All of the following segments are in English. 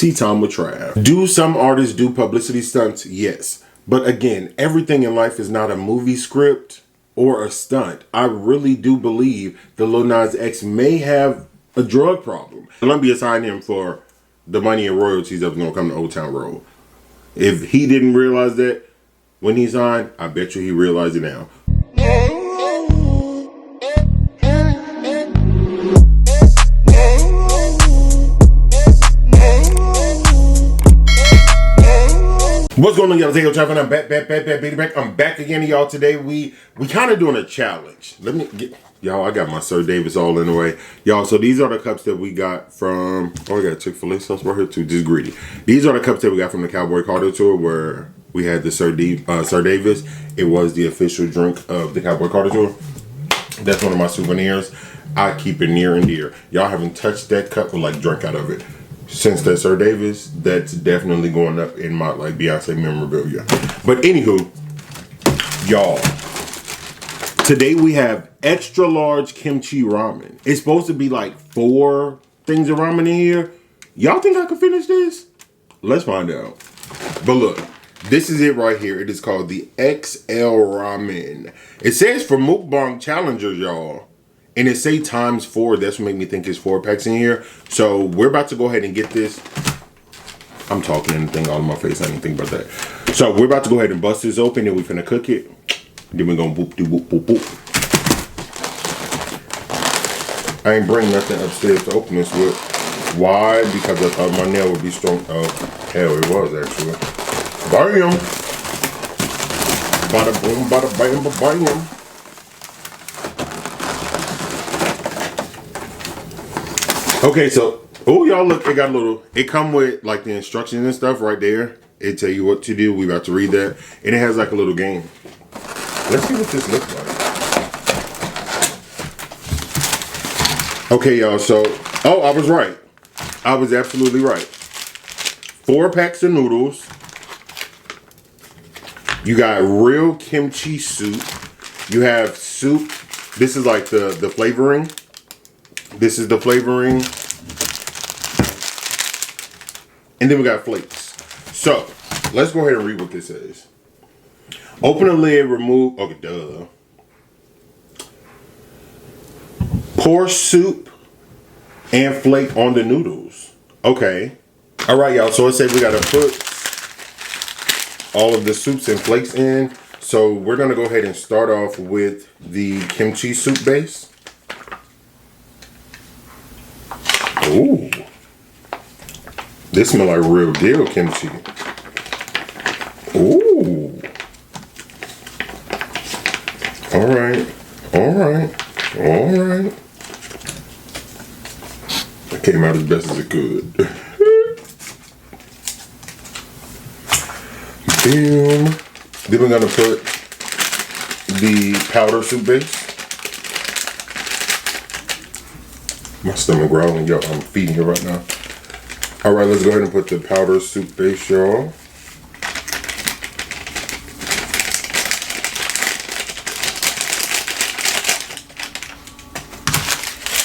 Tea time with Trav. Do some artists do publicity stunts? Yes. But again, everything in life is not a movie script or a stunt. I really do believe that Lil Nas X may have a drug problem. Columbia signed him for the money and royalties that was going to come to Old Town Road. If he didn't realize that when he signed, I bet you he realized it now. What's going on, y'all? It's AyooTravv, and I'm back. I'm back again, y'all. Today we kind of doing a challenge. Let me get y'all. I got my Sir Davis all in the way, y'all. So these are the cups that we got from. Oh, I got Chick-fil-A sauce right here too. Just greedy. These are the cups that we got from the Cowboy Carter tour, where we had the Sir Davis. It was the official drink of the Cowboy Carter tour. That's one of my souvenirs. I keep it near and dear. Y'all haven't touched that cup or like drank out of it. Since that Sir Davis, that's definitely going up in my like Beyonce memorabilia. But anywho, y'all, today we have extra large kimchi ramen. It's supposed to be like 4 things of ramen in here. Y'all think I can finish this? Let's find out. But look, this is it right here. It is called the XL ramen. It says for mukbang challengers, y'all. And it say ×4. That's what made me think it's 4 packs in here. So we're about to go ahead and get this. I'm talking anything all in my face. I didn't think about that. So we're about to go ahead and bust this open and we finna cook it. Then we're gonna boop, do boop, boop, boop. I ain't bring nothing upstairs to open this with. Why? Because I thought my nail would be strong. Oh, hell, it was actually. Bam! Bada boom, bada bam, bada bam. Okay, so, oh, y'all look, it got a little, it come with like the instructions and stuff right there. It tell you what to do. We about to read that. And it has like a little game. Let's see what this looks like. Okay, y'all, so, oh, I was right. I was absolutely right. 4 packs of noodles. You got real kimchi soup. You have soup. This is like the flavoring. This is the flavoring. And then we got flakes. So, let's go ahead and read what this says. Open the lid, remove, okay, duh. Pour soup and flake on the noodles. Okay. All right, y'all. So it says we got to put all of the soups and flakes in. So we're going to go ahead and start off with the kimchi soup base. Ooh, this smells like real deal kimchi. Ooh. All right. It came out as best as it could. Boom. Then we're gonna put the powder soup base. My stomach growling, yo, I'm feeding it right now. All right, let's go ahead and put the powder soup base, y'all.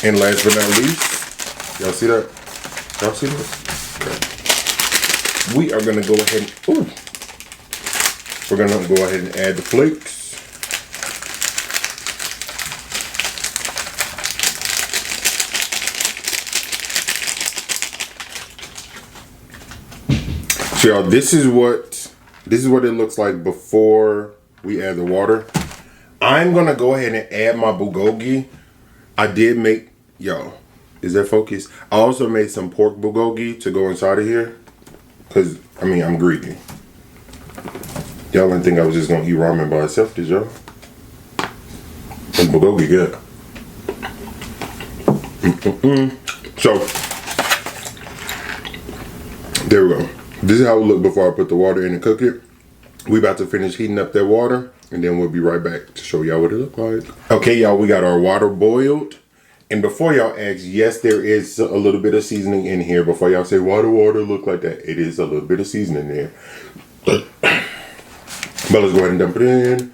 And last but not least, y'all see that? Y'all see this? Okay. We are gonna go ahead and, ooh. We're gonna go ahead and add the flakes. So y'all, this is what it looks like before we add the water. I'm gonna go ahead and add my bulgogi. I did make, yo, is that focus? I also made some pork bulgogi to go inside of here. Cause I mean, I'm greedy. Y'all didn't think I was just gonna eat ramen by itself, did y'all? And bulgogi good. So there we go. This is how it look before I put the water in and cook it. We about to finish heating up that water, and then we'll be right back to show y'all what it look like. Okay, y'all, we got our water boiled. And before y'all ask, yes, there is a little bit of seasoning in here. Before y'all say, water look like that? It is a little bit of seasoning there. But let's go ahead and dump it in.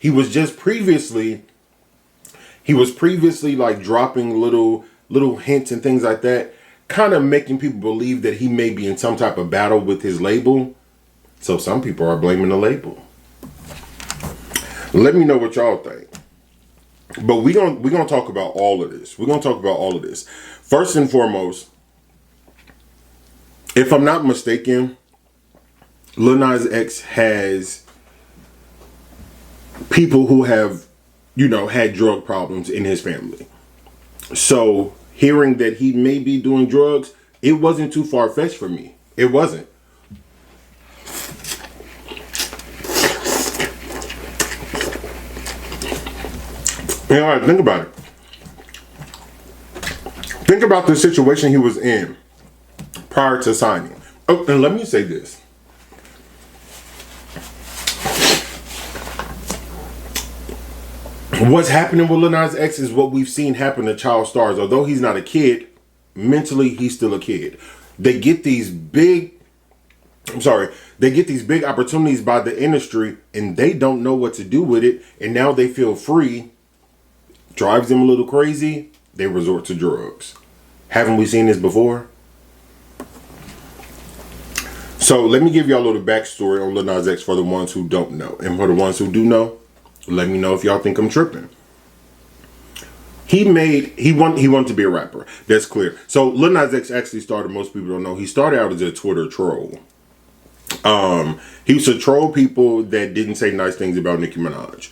he was previously like dropping little hints and things like that, kind of making people believe that he may be in some type of battle with his label. So some people are blaming the label. Let me know what y'all think. But we're gonna talk about all of this. We're gonna talk about all of this. First and foremost, if I'm not mistaken, Lil Nas X has people who have, had drug problems in his family. So hearing that he may be doing drugs, it wasn't too far-fetched for me. It wasn't. All right, think about it. Think about the situation he was in prior to signing. Oh, and let me say this. What's happening with Lil Nas X is what we've seen happen to child stars. Although he's not a kid, mentally he's still a kid. They get these big opportunities by the industry and they don't know what to do with it, and now they feel free. Drives them a little crazy, they resort to drugs. Haven't we seen this before? So let me give y'all a little backstory on Lil Nas X for the ones who don't know. And for the ones who do know, let me know if y'all think I'm tripping. He wanted to be a rapper. That's clear. So Lil Nas X actually started, most people don't know, he started out as a Twitter troll. He used to troll people that didn't say nice things about Nicki Minaj.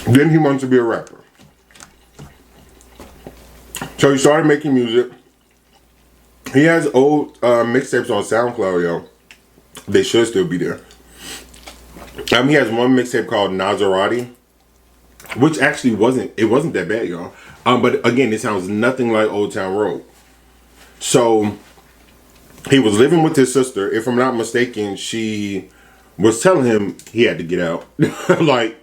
Then he wanted to be a rapper. So he started making music. He has old mixtapes on SoundCloud, yo. They should still be there. He has one mixtape called Nazarati, which actually wasn't that bad, y'all. But again, it sounds nothing like Old Town Road. So he was living with his sister. If I'm not mistaken, she was telling him he had to get out. Like,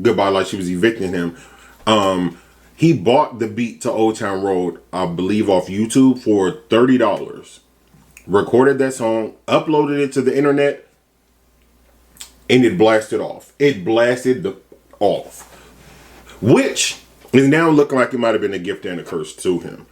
goodbye, like she was evicting him. He bought the beat to Old Town Road, I believe, off YouTube for $30. Recorded that song, uploaded it to the internet, and it blasted off. It blasted off. Which is now looking like it might have been a gift and a curse to him.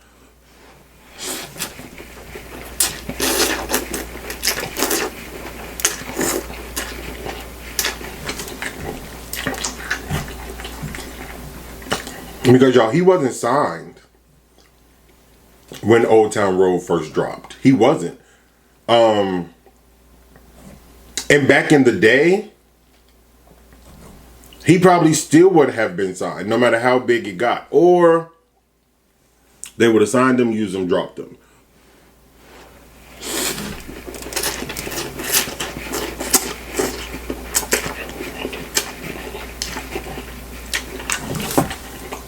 Because, y'all, he wasn't signed when Old Town Road first dropped. He wasn't. And back in the day, he probably still would have been signed, no matter how big it got. Or they would have signed him, used him, dropped him.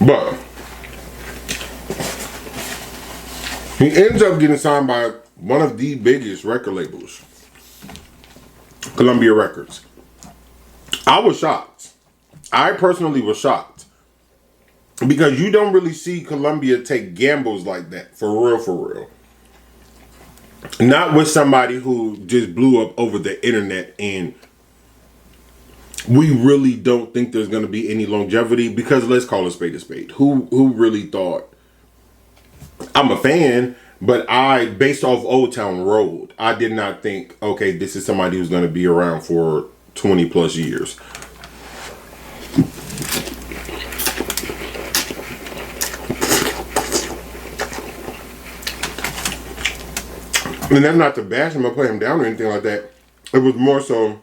But he ends up getting signed by one of the biggest record labels, Columbia Records. I was shocked. I personally was shocked. Because you don't really see Columbia take gambles like that, for real. Not with somebody who just blew up over the internet, and we really don't think there's going to be any longevity, because let's call a spade a spade. Who really thought? I'm a fan, but based off Old Town Road, I did not think, okay, this is somebody who's going to be around for 20 plus years. And that's not to bash him or put him down or anything like that. It was more so,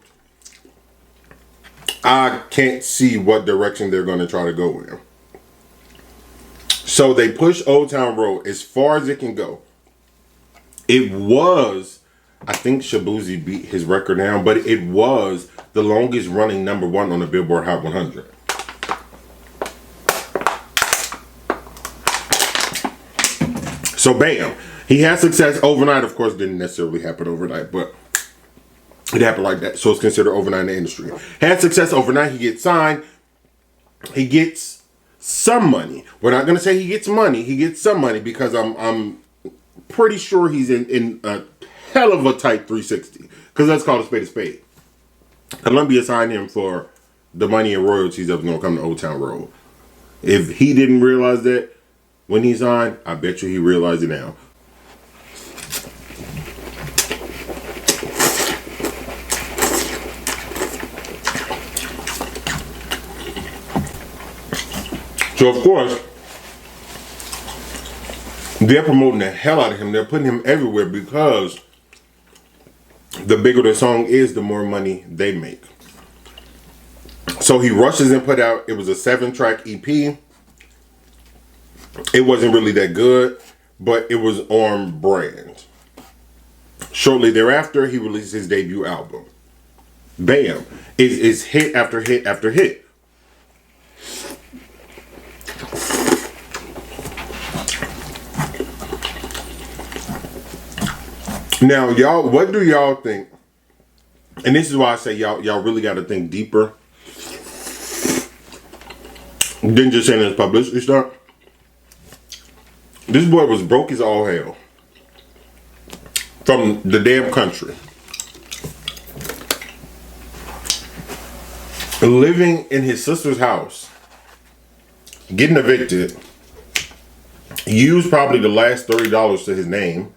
I can't see what direction they're going to try to go in. So they push Old Town Road as far as it can go. It was, I think Shabuzi beat his record down, but it was the longest running #1 on the Billboard Hot 100. So bam, he had success overnight. Of course, didn't necessarily happen overnight, but it happened like that. So it's considered overnight in the industry. Had success overnight. He gets signed. He gets some money. We're not gonna say he gets money. He gets some money because I'm pretty sure he's in a hell of a tight 360. Because let's call a spade a spade. Columbia signed him for the money and royalties that was gonna come to Old Town Road. If he didn't realize that when he signed, I bet you he realized it now. So of course, they're promoting the hell out of him. They're putting him everywhere because the bigger the song is, the more money they make. So he rushes and put out, it was a 7-track EP. It wasn't really that good, but it was on brand. Shortly thereafter, he released his debut album. Bam. It's hit after hit after hit. Now, y'all, what do y'all think? And this is why I say y'all really got to think deeper than just saying this publicity stuff. This boy was broke as all hell from the damn country, living in his sister's house, getting evicted, used probably the last $30 to his name.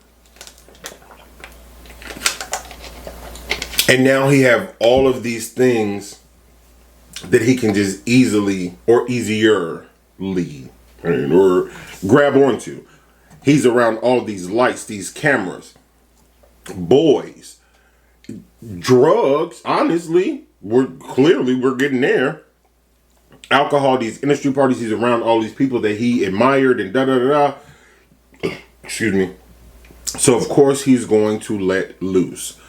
And now he have all of these things that he can just easily or easierly or grab onto. He's around all these lights, these cameras, boys, drugs. Honestly, we're getting there. Alcohol, these industry parties. He's around all these people that he admired and da da da da. Excuse me. So of course he's going to let loose.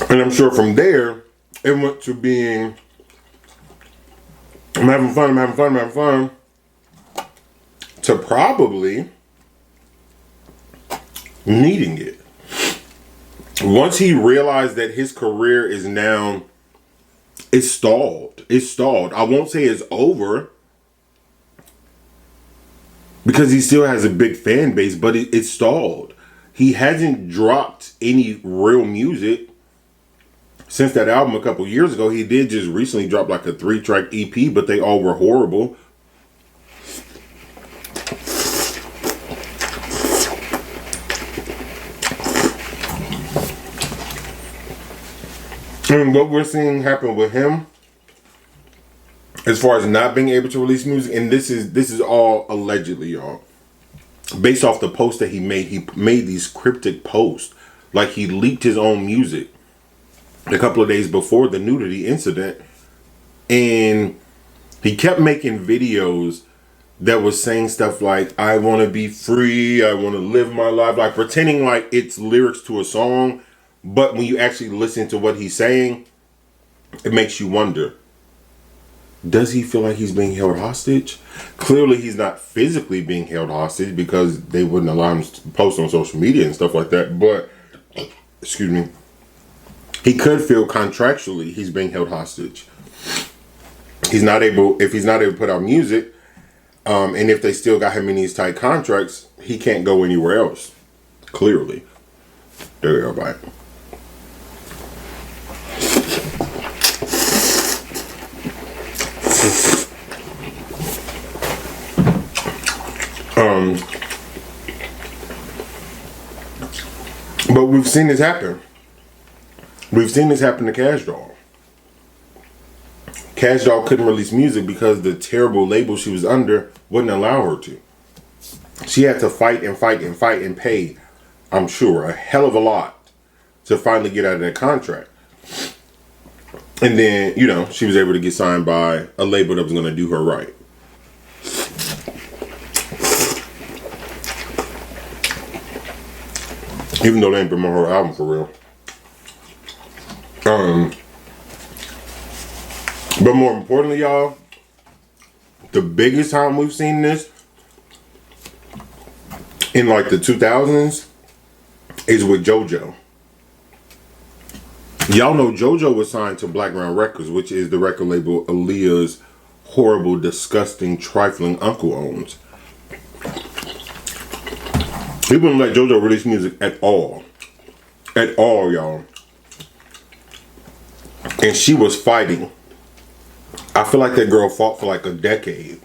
And I'm sure from there, it went to being, I'm having fun, to probably needing it. Once he realized that his career is now, it's stalled. I won't say it's over, because he still has a big fan base, but it's stalled. He hasn't dropped any real music since that album a couple years ago. He did just recently drop like a 3-track EP, but they all were horrible. And what we're seeing happen with him, as far as not being able to release music, and this is all allegedly, y'all, based off the post that he made these cryptic posts, like he leaked his own music a couple of days before the nudity incident, and he kept making videos that was saying stuff like, I want to be free, I want to live my life, like pretending like it's lyrics to a song. But when you actually listen to what he's saying, it makes you wonder, does he feel like he's being held hostage? Clearly he's not physically being held hostage, because they wouldn't allow him to post on social media and stuff like that. But, excuse me, he could feel contractually he's being held hostage. If he's not able to put out music, and if they still got him in these tight contracts, he can't go anywhere else. Clearly. There we go, bye. But we've seen this happen. We've seen this happen to Cash Doll. Cash Doll couldn't release music because the terrible label she was under wouldn't allow her to. She had to fight and pay, I'm sure, a hell of a lot to finally get out of that contract. And then, you know, she was able to get signed by a label that was going to do her right. Even though they ain't promote her album for real. But more importantly, y'all, the biggest time we've seen this in like the 2000s is with JoJo. Y'all know JoJo was signed to Black Ground Records, which is the record label Aaliyah's horrible, disgusting, trifling uncle owns. He wouldn't let JoJo release music at all. At all, y'all. And she was fighting. I feel like that girl fought for like a decade.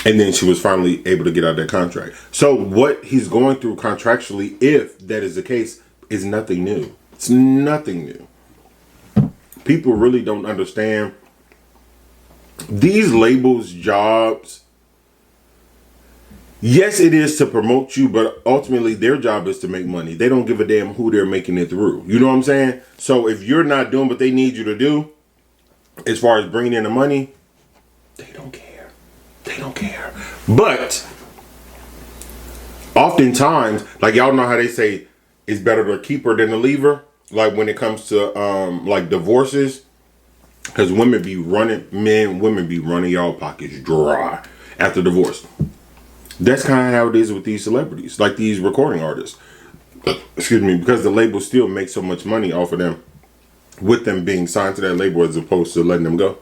And then she was finally able to get out of that contract. So what he's going through contractually, if that is the case, is nothing new. It's nothing new. People really don't understand these labels' jobs. Yes, it is to promote you, but ultimately their job is to make money. They don't give a damn who they're making it through. You know what I'm saying? So if you're not doing what they need you to do, as far as bringing in the money, they don't care. They don't care. But oftentimes, like y'all know how they say it's better to keep her than to leave her. Like when it comes to like divorces, because women be running y'all pockets dry after divorce. That's kind of how it is with these celebrities, like these recording artists. Excuse me, because the label still makes so much money off of them, with them being signed to that label as opposed to letting them go.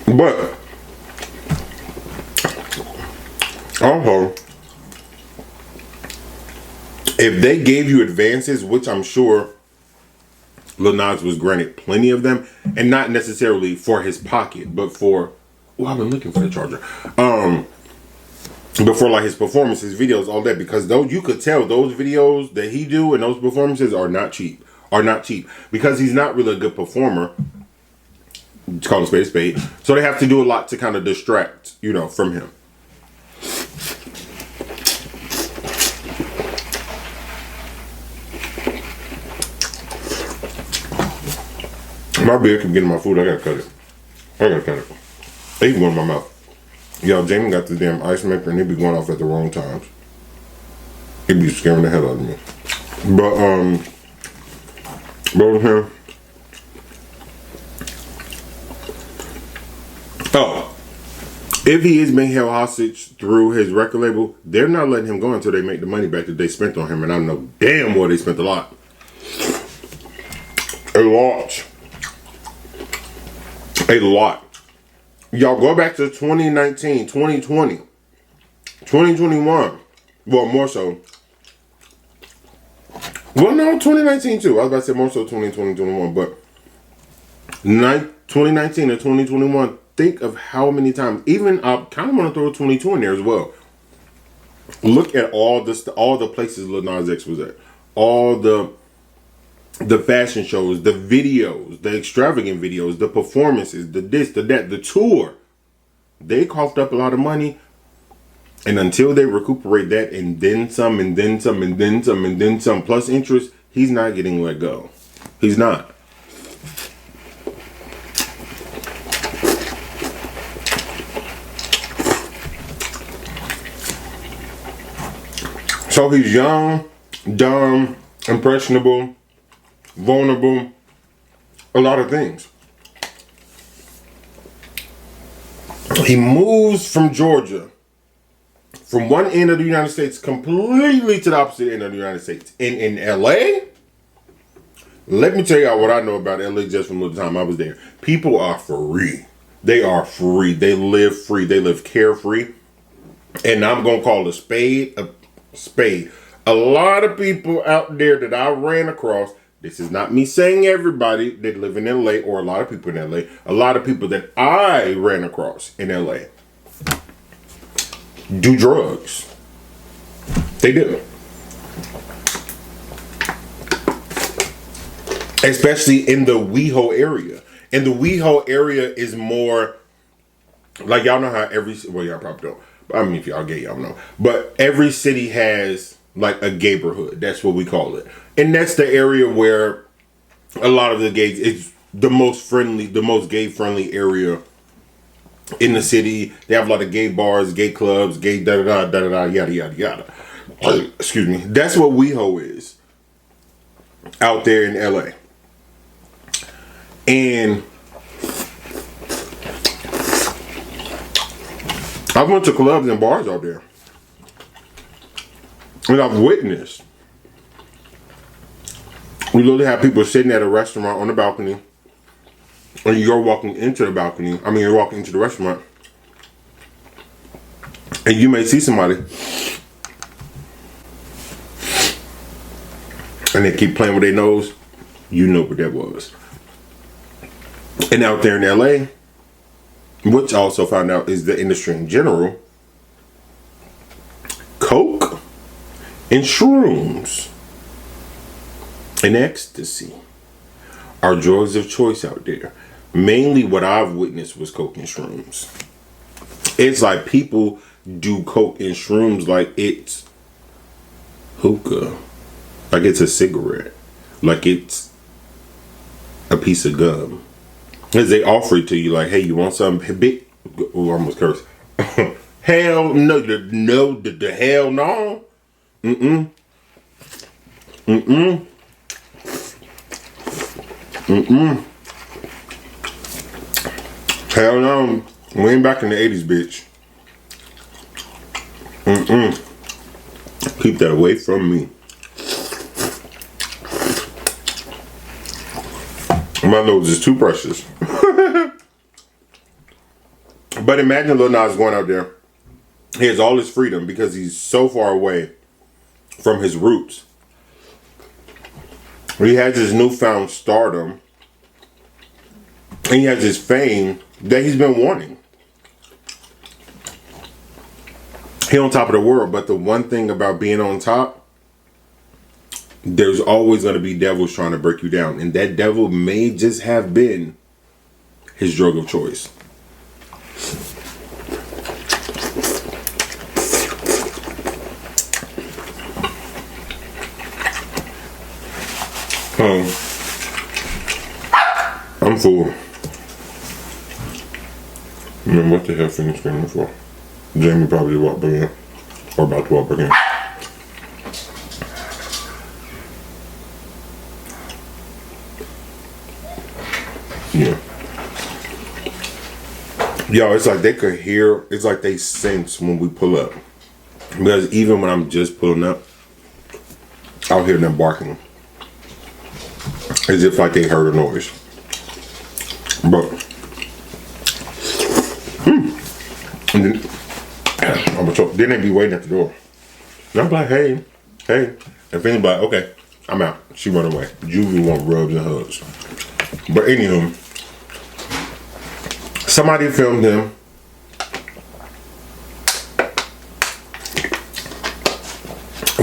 But also, if they gave you advances, which I'm sure Lil Nas was granted plenty of them, and not necessarily for his pocket, but for, I've been looking for the charger. But for like his performances, videos, all that, because those, you could tell those videos that he do and those performances are not cheap. Because he's not really a good performer. It's called a spade. So they have to do a lot to kind of distract, from him. My beard keep getting my food. I gotta cut it. They even go in my mouth. Yo, Jamie got this damn ice maker and it be going off at the wrong times. It be scaring the hell out of me. But with him. Oh, if he is being held hostage through his record label, they're not letting him go until they make the money back that they spent on him, and I know damn well they spent a lot. A lot. Y'all go back to 2019, 2020, 2021. Well, more so. Well, no, 2019 too. I was about to say more so 2020, 2021. But 2019 and 2021, think of how many times. Even I kind of want to throw 22 in there as well. Look at all the places Lil Nas X was at. All the fashion shows, the videos, the extravagant videos, the performances, the this, the that, the tour. They coughed up a lot of money. And until they recuperate that and then some and then some and then some and then some plus interest, he's not getting let go. He's not. So he's young, dumb, impressionable, vulnerable, a lot of things. He moves from Georgia, from one end of the United States completely to the opposite end of the United States. In LA, let me tell y'all what I know about LA just from the time I was there. People are free. They are free. They live free. They live carefree. And I'm going to call a spade a spade. A lot of people out there that I ran across, this is not me saying everybody that live in LA or a lot of people in LA, a lot of people that I ran across in LA do drugs. They do. Especially in the WeHo area. And the WeHo area is more, like y'all know how y'all probably don't. I mean, if y'all gay, y'all know. But every city has like a gayborhood. That's what we call it. And that's the area where a lot of the gays, it's the most friendly, the most gay friendly area in the city. They have a lot of gay bars, gay clubs, gay da-da-da, yada, yada, yada. Excuse me. That's what WeHo is out there in LA. And I went to clubs and bars out there. And I've witnessed. We literally have people sitting at a restaurant on the balcony. And you're walking into the balcony. I mean, you're walking into the restaurant. And you may see somebody. And they keep playing with their nose. You know what that was. And out there in LA, which I also found out is the industry in general, coke and shrooms and ecstasy are drugs of choice out there. Mainly what I've witnessed was coke and shrooms. It's like people do coke and shrooms like it's hookah, like it's a cigarette, like it's a piece of gum. Because they offer it to you like, hey, you want something big? Oh, I almost cursed. Hell no, the hell no. Mm-mm. Mm-mm. Mm-mm. Hell no. We ain't back in the 80s, bitch. Mm-mm. Keep that away from me. My nose is too precious. But imagine Lil Nas going out there. He has all his freedom because he's so far away from his roots. He has his newfound stardom. And he has his fame that he's been wanting. He's on top of the world. But the one thing about being on top, there's always going to be devils trying to break you down. And that devil may just have been his drug of choice. I'm full. Man, what the hell finished screaming for? Jamie probably walked back in. Or about to walk back in. Yeah. Yo, it's like they could hear, it's like they sense when we pull up. Because even when I'm just pulling up, I'll hear them barking. As if like they heard a noise. But and then they be waiting at the door. And I'm like, hey. And Finn's like, okay, I'm out. She run away. Juvie want rubs and hugs. But anywho, somebody filmed him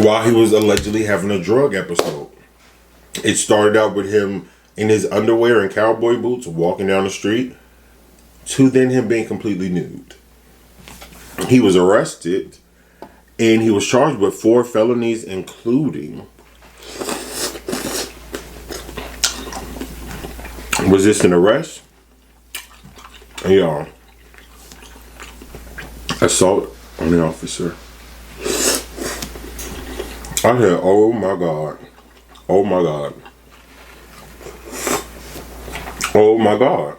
while he was allegedly having a drug episode. It started out with him in his underwear and cowboy boots walking down the street to then him being completely nude. He was arrested and he was charged with 4 felonies, including resisting arrest and y'all, assault on an officer. I said, oh my God. Oh my God. Oh my God.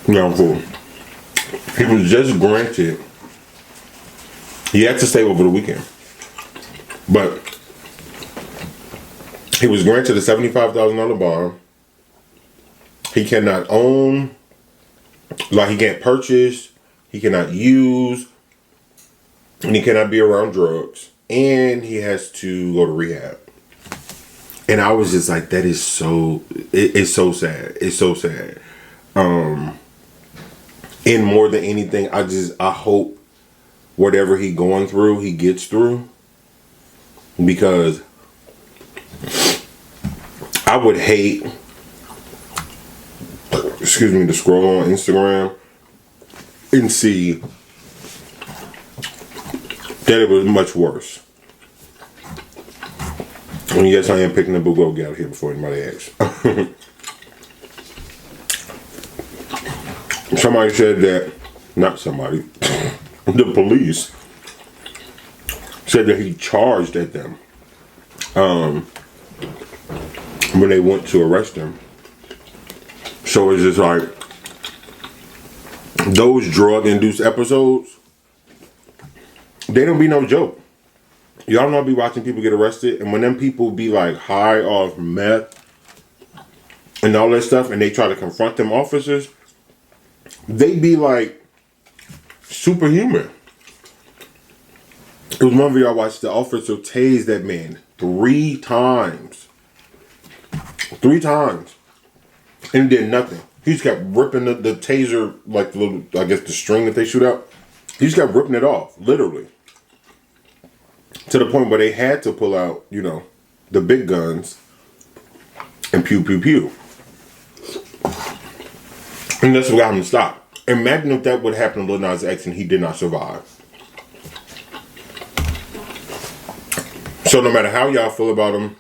Yeah, I'm full. He was just granted, he had to stay over the weekend, but he was granted a $75,000 bond. He cannot own, like he can't purchase, he cannot use, and he cannot be around drugs, and he has to go to rehab. And I was just like, that is so, it's so sad. It's so sad. And more than anything, I hope whatever he going through, he gets through. Because I would hate, to scroll on Instagram and see that it was much worse. And yes, I am picking up a go get out here before anybody asks. Somebody said that, not somebody, the police said that he charged at them when they went to arrest him. So it's just like, those drug-induced episodes, they don't be no joke. Y'all not be watching people get arrested, and when them people be like high off meth and all that stuff, and they try to confront them officers, they be like superhuman. It was one video I watched. The officer tased that man 3 times. 3 times. And did nothing. He just kept ripping the taser, like the little, I guess the string that they shoot out. He just kept ripping it off, literally. To the point where they had to pull out, you know, the big guns and pew, pew, pew. And that's what got him to stop. Imagine if that would happen to Lil Nas X and he did not survive. So no matter how y'all feel about him,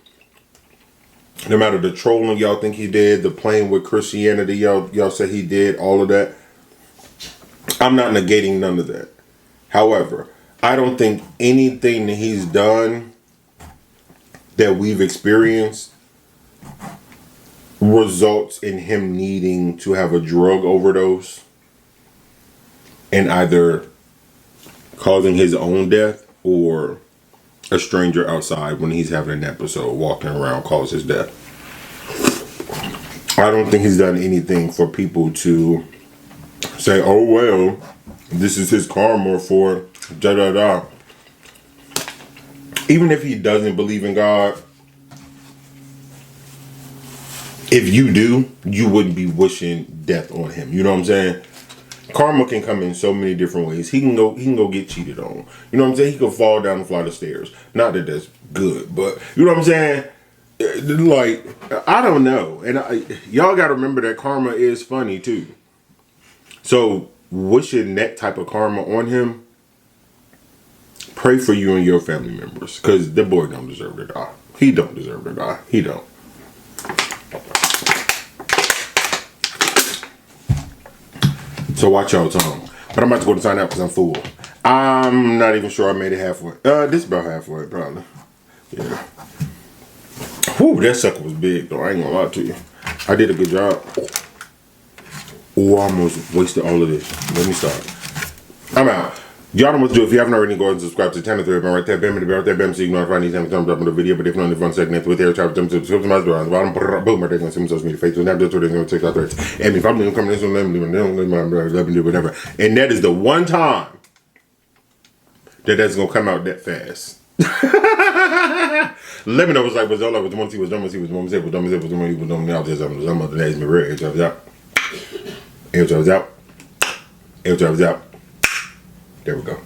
no matter the trolling y'all think he did, the playing with Christianity y'all say he did, all of that, I'm not negating none of that. However, I don't think anything that he's done that we've experienced results in him needing to have a drug overdose and either causing his own death or a stranger outside when he's having an episode walking around cause his death. I don't think he's done anything for people to say, oh well, this is his karma for da da da. Even if he doesn't believe in God, if you do, you wouldn't be wishing death on him. You know what I'm saying? Karma can come in so many different ways. He can go get cheated on. You know what I'm saying? He could fall down a flight of stairs. Not that that's good, but you know what I'm saying? Like, I don't know. And y'all got to remember that karma is funny too. So wishing that type of karma on him, pray for you and your family members, because the boy don't deserve to die. He don't deserve to die. He don't. So watch y'all tongue. But I'm about to go to sign out because I'm full. I'm not even sure I made it halfway. This is about halfway, probably. Yeah. Whew, that sucker was big though. I ain't gonna lie to you. I did a good job. Oh, I almost wasted all of this. Let me start. I'm out. Y'all know what to do. If you haven't already, go ahead and subscribe to the channel. Right there, bam, right there, bam, so you can notify anytime thumbs up on the video. But if not, if you want to second with AyooTravv, thumbs up, subscribe to my door on the bottom, boom, right there, going to see my social media, Facebook, Snapchat, Twitter, TikTok, threads. And if I'm going to come in this one, let me do whatever. And that is the one time that's going to come out that fast. Let me know what's like, what's all like, what's the one, see what's done, see what's done, what's done, what's done, what's done, out there, some of the names me real. AyooTravv out. AyooTravv out. AyooTravv out. There we go.